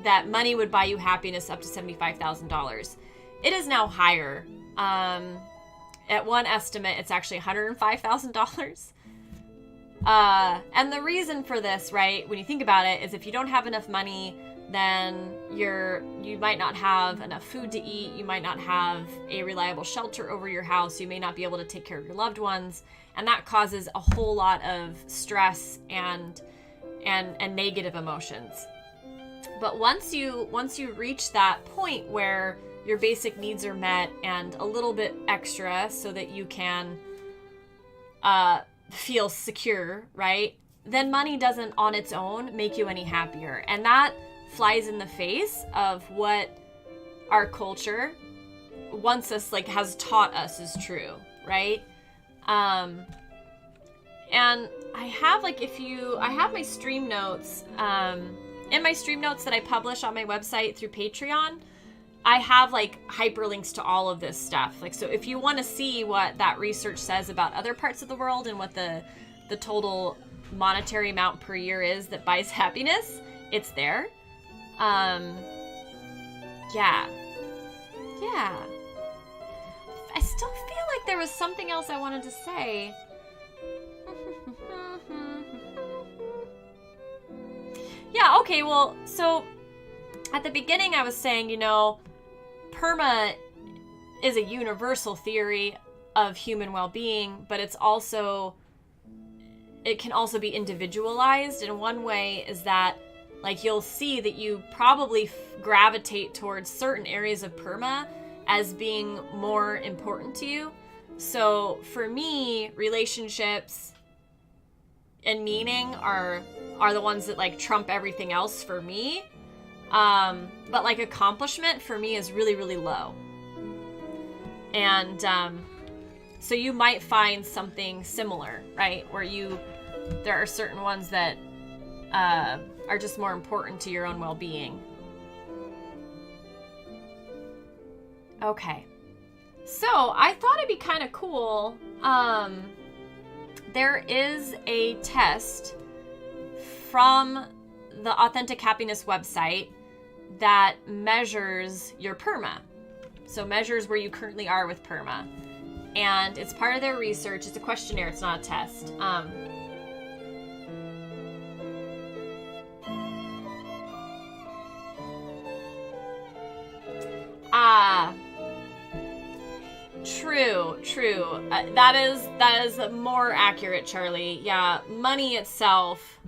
that money would buy you happiness up to $75,000. It is now higher. At one estimate, it's actually $105,000. And the reason for this, right, when you think about it, is if you don't have enough money then you might not have enough food to eat. You might not have a reliable shelter over your house. You may not be able to take care of your loved ones. And that causes a whole lot of stress and negative emotions. But once you reach that point where your basic needs are met and a little bit extra so that you can feel secure, right? Then money doesn't on its own make you any happier. And that flies in the face of what our culture wants us, like, has taught us is true, right? And I have, like, I have my stream notes, in my stream notes that I publish on my website through Patreon, I have, like, hyperlinks to all of this stuff. Like, so if you want to see what that research says about other parts of the world and what the total monetary amount per year is that buys happiness, it's there. Yeah. I still feel like there was something else I wanted to say. Yeah, okay, well, so at the beginning I was saying, PERMA is a universal theory of human well-being, but it can also be individualized. And one way is that, like, you'll see that you probably gravitate towards certain areas of PERMA as being more important to you. So for me, relationships and meaning are the ones that, like, trump everything else for me. But, like, accomplishment for me is really, really low. And so you might find something similar, right? Where there are certain ones that are just more important to your own well-being. Okay. So I thought it'd be kind of cool. There is a test from the Authentic Happiness website that measures your PERMA. So measures where you currently are with PERMA. And it's part of their research. It's a questionnaire. It's not a test. True. That is more accurate, Charlie. Yeah, money itself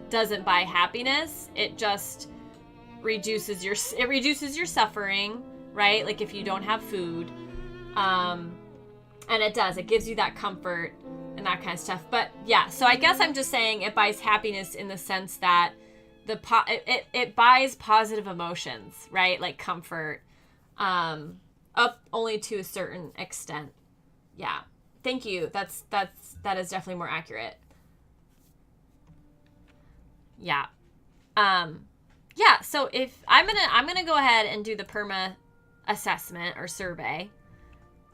doesn't buy happiness. It just reduces your suffering, right? Like if you don't have food, and it gives you that comfort and that kind of stuff. But yeah, so I guess I'm just saying it buys happiness in the sense that it buys positive emotions, right? Like comfort, up only to a certain extent. Yeah. Thank you. That is definitely more accurate. Yeah. Yeah, so if I'm gonna go ahead and do the PERMA assessment or survey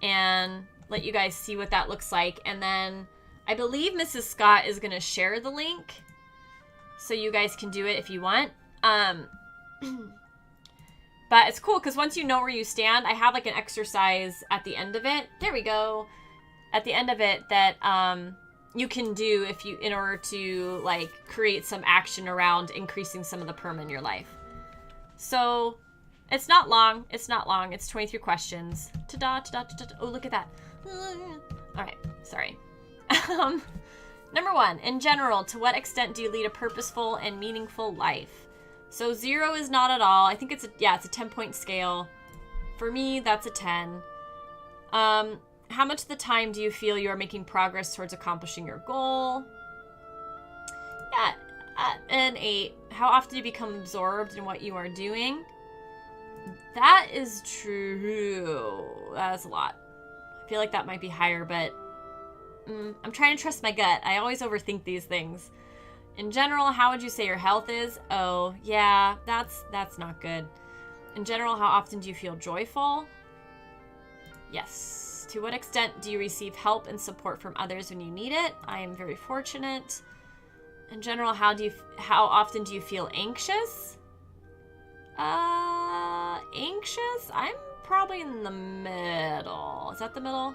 and let you guys see what that looks like, and then I believe Mrs. Scott is gonna share the link so you guys can do it if you want. But it's cool because once you know where you stand, I have like an exercise at the end of it. There we go. At the end of it that you can do in order to like create some action around increasing some of the PERMA in your life. So it's not long. It's 23 questions. Ta-da, ta-da, ta-da. Oh, look at that. All right. Sorry. Number 1, in general, to what extent do you lead a purposeful and meaningful life? So 0 is not at all. I think it's a 10-point scale. For me, that's a 10. How much of the time do you feel you are making progress towards accomplishing your goal? Yeah, an 8. How often do you become absorbed in what you are doing? That is true. That is a lot. I feel like that might be higher, but I'm trying to trust my gut. I always overthink these things. In general, how would you say your health is? Oh, yeah, that's not good. In general, how often do you feel joyful? Yes. To what extent do you receive help and support from others when you need it? I am very fortunate. In general, how often do you feel anxious? Anxious? I'm probably in the middle. Is that the middle?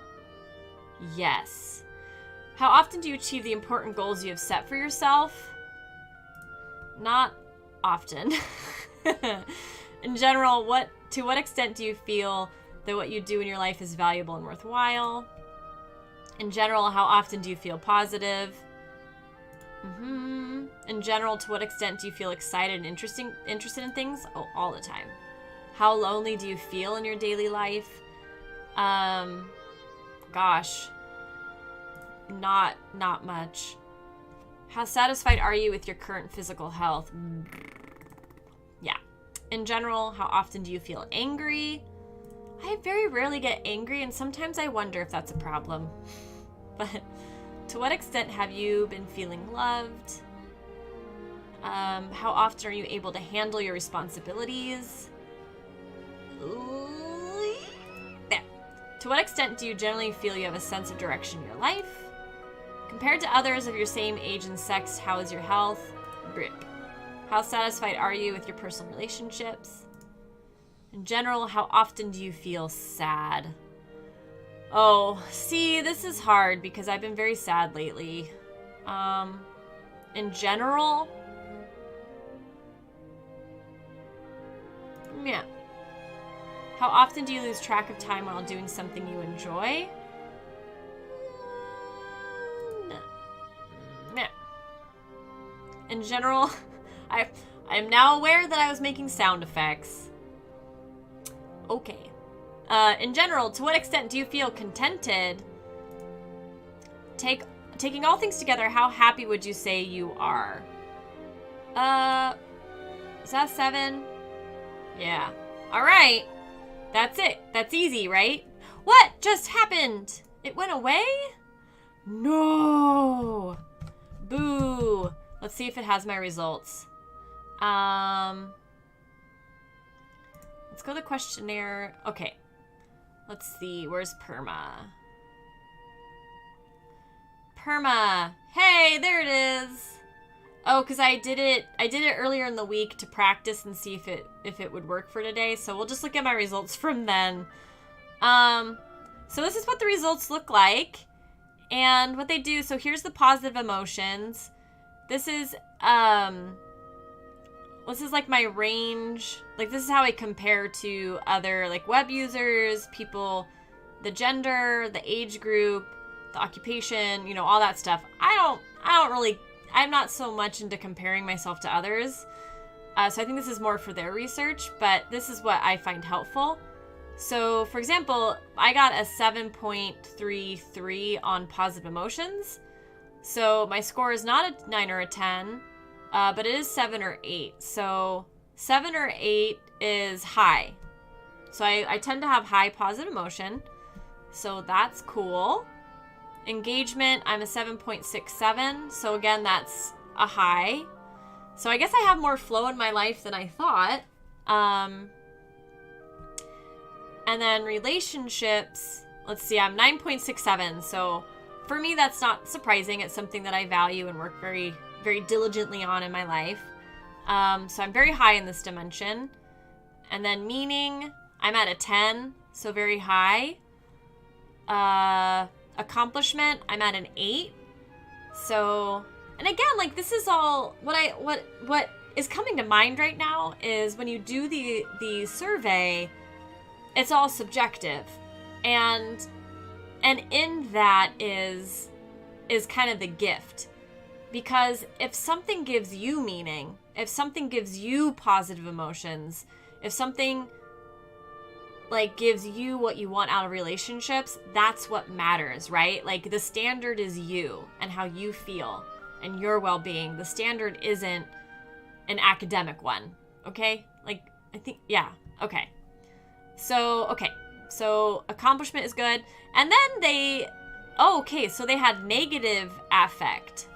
Yes. How often do you achieve the important goals you have set for yourself? Not often. In general, to what extent do you feel that what you do in your life is valuable and worthwhile? In general, how often do you feel positive? In general, to what extent do you feel excited and interested in things? Oh, all the time. How lonely do you feel in your daily life? Gosh, not much. How satisfied are you with your current physical health? Yeah. In general, how often do you feel angry? I very rarely get angry, and sometimes I wonder if that's a problem. But to what extent have you been feeling loved? How often are you able to handle your responsibilities? There. To what extent do you generally feel you have a sense of direction in your life? Compared to others of your same age and sex, how is your health? Grip. How satisfied are you with your personal relationships? In general, how often do you feel sad? Oh, see, this is hard because I've been very sad lately. In general, yeah. How often do you lose track of time while doing something you enjoy? No. Yeah. In general, I'm now aware that I was making sound effects. Okay. In general, to what extent do you feel contented? Taking all things together, how happy would you say you are? Is that 7? Yeah. All right. That's it. That's easy, right? What just happened? It went away? No. Boo. Let's see if it has my results. Let's go to the questionnaire. Okay. Let's see. Where's Perma? Perma. Hey, there it is. Oh, because I did it earlier in the week to practice and see if it would work for today. So we'll just look at my results from then. So this is what the results look like. And what they do, so here's the positive emotions. This is like my range. Like, this is how I compare to other, like, web users, people, the gender, the age group, the occupation, you know, all that stuff. I'm not so much into comparing myself to others. So I think this is more for their research, but this is what I find helpful. So, for example, I got a 7.33 on positive emotions. So my score is not a 9 or a 10, but it is 7 or 8. So 7 or 8 is high. So I tend to have high positive emotion. So that's cool. Engagement, I'm a 7.67. So again, that's a high. So I guess I have more flow in my life than I thought. And then relationships, let's see, I'm 9.67. So for me, that's not surprising. It's something that I value and work very, very diligently on in my life. So I'm very high in this dimension. And then meaning, I'm at a 10, so very high. Accomplishment, I'm at an 8. So, and again, like, this is all what is coming to mind right now is when you do the survey, it's all subjective. And in that is kind of the gift. Because if something gives you meaning, if something gives you positive emotions, if something like gives you what you want out of relationships, that's what matters, right? Like, the standard is you and how you feel and your well-being. The standard isn't an academic one, okay? Like, I think, yeah, okay. So accomplishment is good. And then so they had negative affect.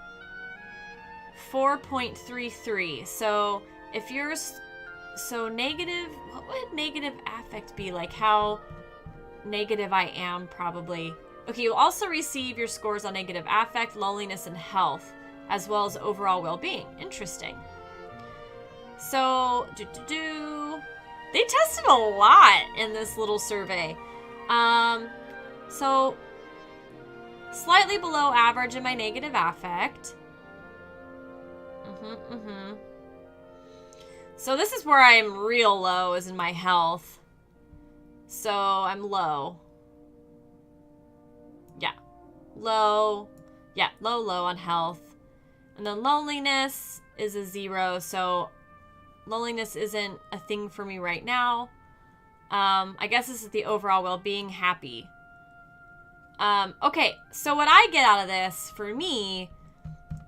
4.33. So if you're, negative, what would negative affect be? Like, how negative I am, probably. Okay, you'll also receive your scores on negative affect, loneliness, and health, as well as overall well-being. Interesting. So, they tested a lot in this little survey. So, slightly below average in my negative affect. So this is where I'm real low, is in my health. So I'm low. Yeah. Low. Yeah, low on health. And then loneliness is a 0. So loneliness isn't a thing for me right now. I guess this is the overall well-being, happy. Okay, so what I get out of this, for me,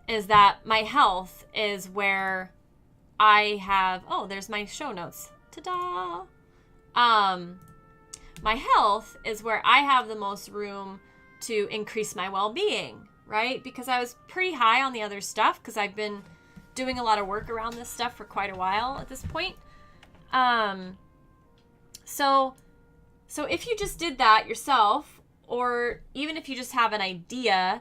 is that my health is where I have... Oh, there's my show notes. Ta-da! My health is where I have the most room to increase my well-being, right? Because I was pretty high on the other stuff because I've been doing a lot of work around this stuff for quite a while at this point. So if you just did that yourself, or even if you just have an idea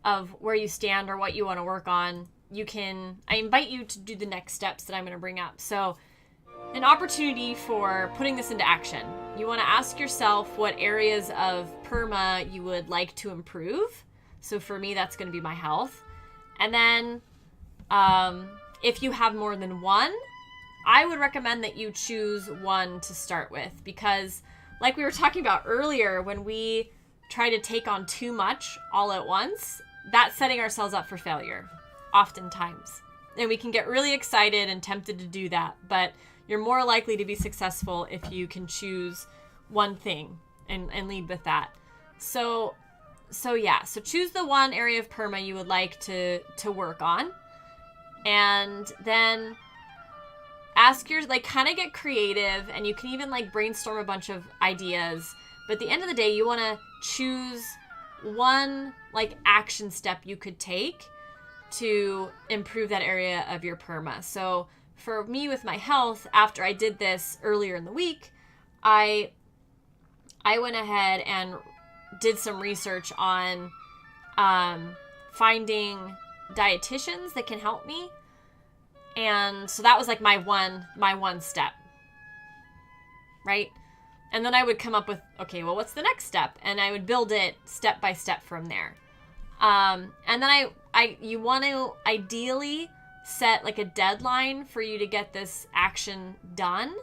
of where you stand or what you want to work on, I invite you to do the next steps that I'm going to bring up. So an opportunity for putting this into action. You want to ask yourself what areas of PERMA you would like to improve. So for me, that's going to be my health. And then if you have more than one, I would recommend that you choose one to start with, because like we were talking about earlier, when we try to take on too much all at once, that's setting ourselves up for failure, oftentimes. And we can get really excited and tempted to do that, but you're more likely to be successful if you can choose one thing and lead with that. So yeah, so choose the one area of PERMA you would like to work on, and then ask kind of get creative, and you can even brainstorm a bunch of ideas. But at the end of the day, you want to choose one action step you could take to improve that area of your PERMA. So for me with my health, after I did this earlier in the week, I went ahead and did some research on finding dietitians that can help me. And so that was my one step, right? And then I would come up with, okay, well, what's the next step? And I would build it step by step from there. And then you want to ideally set a deadline for you to get this action done.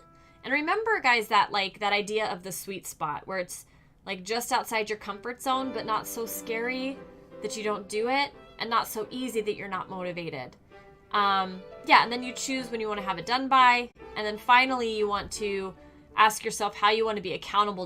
And remember, guys, that that idea of the sweet spot, where it's just outside your comfort zone, but not so scary that you don't do it, and not so easy that you're not motivated. Yeah, and then you choose when you want to have it done by. And then finally, you want to ask yourself how you want to be accountable to